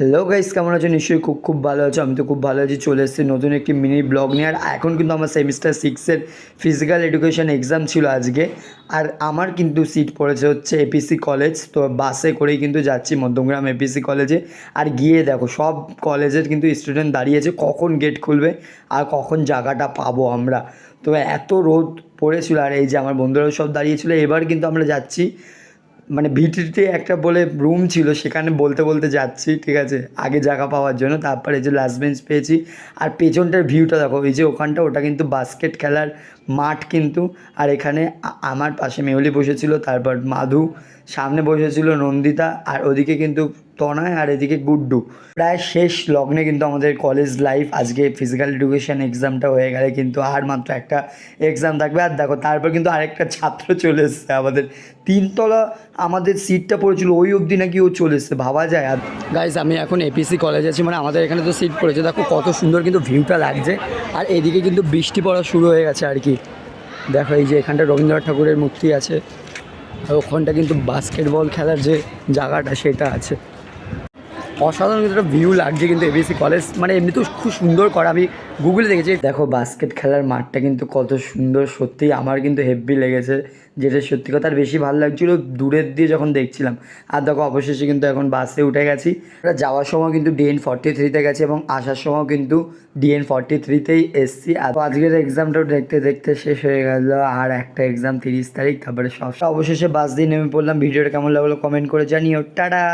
Hello guys, কেমন আছো? নিশ্চয়ই খুব খুব ভালো আছো। আমি তো খুব ভালো আছি। চলে এসেছি নতুন একটি মিনি ব্লগ নিয়ে। আর এখন কিন্তু আমার সেমিস্টার সিক্সের ফিজিক্যাল এডুকেশন এক্সাম ছিল আজকে। আর আমার কিন্তু সিট পড়েছে হচ্ছে এপিসি কলেজ। তো বাসে করেই কিন্তু যাচ্ছি মধ্যমগ্রাম এপিসি কলেজে। আর গিয়ে দেখো সব কলেজের কিন্তু স্টুডেন্ট দাঁড়িয়েছে কখন গেট খুলবে আর কখন জায়গাটা পাবো আমরা। তো এত রোদ পড়েছিল আর এই যে আমার বন্ধুরাও সব দাঁড়িয়েছিল। এবার কিন্তু আমরা যাচ্ছি, মানে ভিটিতে একটা বলে রুম ছিল, সেখানে বলতে বলতে যাচ্ছি, ঠিক আছে, আগে জায়গা পাওয়ার জন্য। তারপরে এই যে লাস্ট বেঞ্চ পেয়েছি। আর পেছনটার ভিউটা দেখো, এই যে ওখানটা, ওটা কিন্তু বাস্কেট খেলার মাঠ কিন্তু। আর এখানে আমার পাশে মেহুলি বসেছিল, তারপর মাধু, সামনে বসেছিল নন্দিতা, আর ওদিকে কিন্তু তনয়, আর এদিকে গুড্ডু। প্রায় শেষ লগ্নে কিন্তু আমাদের কলেজ লাইফ। আজকে ফিজিক্যাল এডুকেশন এক্সামটা হয়ে গেলে কিন্তু আর মাত্র একটা এক্সাম থাকবে। আর দেখো তারপর কিন্তু আরেকটা ছাত্র চলে এসছে আমাদের তিনতলা, আমাদের সিটটা পড়েছিল ওই অবধি নাকি ও চলে এসছে, ভাবা যায়। আর গাইজ, আমি এখন এপিসি কলেজে আছি, মানে আমাদের এখানে তো সিট পড়েছে। দেখো কত সুন্দর কিন্তু ভিউটা লাগছে। আর এদিকে কিন্তু বৃষ্টি পড়া শুরু হয়ে গেছে আর কি। দেখো এই যে এখানটা রবীন্দ্রনাথ ঠাকুরের মূর্তি আছে, আর ওখানটা কিন্তু বাস্কেটবল খেলার যে জায়গাটা সেটা আছে। অসাধারণ কিন্তু একটা ভিউ লাগছে কিন্তু এবিসি কলেজ, মানে এমনি তো খুব সুন্দর করা। আমি গুগলে দেখেছি। দেখো বাস্কেট খেলার মাঠটা কিন্তু কত সুন্দর, সত্যি আমার কিন্তু হেভি লেগেছে, যেটা সত্যি কথা। আর বেশি ভালো লাগছিলো দূরের দিয়ে যখন দেখছিলাম। আর দেখো অবশেষে কিন্তু এখন বাসে উঠে গেছি। আমরা যাওয়ার সময় কিন্তু DN43-তে গেছি এবং আসার সময় কিন্তু DN43-তেই এসছি। আর আজকের এক্সামটাও দেখতে দেখতে শেষ হয়ে গেল। আর একটা এক্সাম 30 তারিখ, তারপরে সব অবশেষে বাস দিয়ে নেমে পড়লাম। ভিডিওটা কেমন লাগলো কমেন্ট করে জানিও। টাটা।